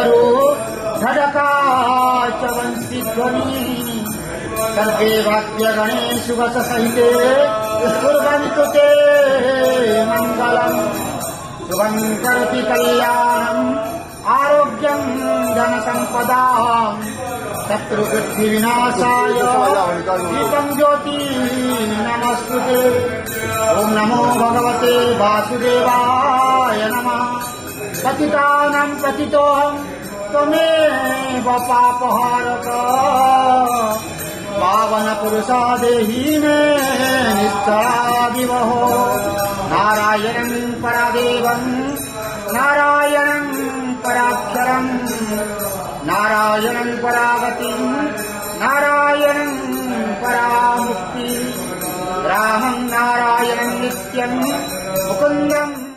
डमरू धडका च वंशीध्वनि सर्वे वाद्यगणे सुवस सहिते कुर्वन्तु ते मङ्गलम् शुभं करोति कल्याणम् आरोग्यं धनसम्पदाम् शत्रुबुद्धिविनाशाय दीपं ज्योति नमस्तुते। ओम नमो भगवते वासुदेवाय नमः। पतितानां पतितोऽहं त्वमेव पापहारक पावन पुरुषा देहि मे निश्चलादिवहो। नारायणं परादेवं नारायणं पराक्षरं नारायणं परागतिं नारायणं परामुक्ति रामं नारायणं नित्यं मुकुन्दं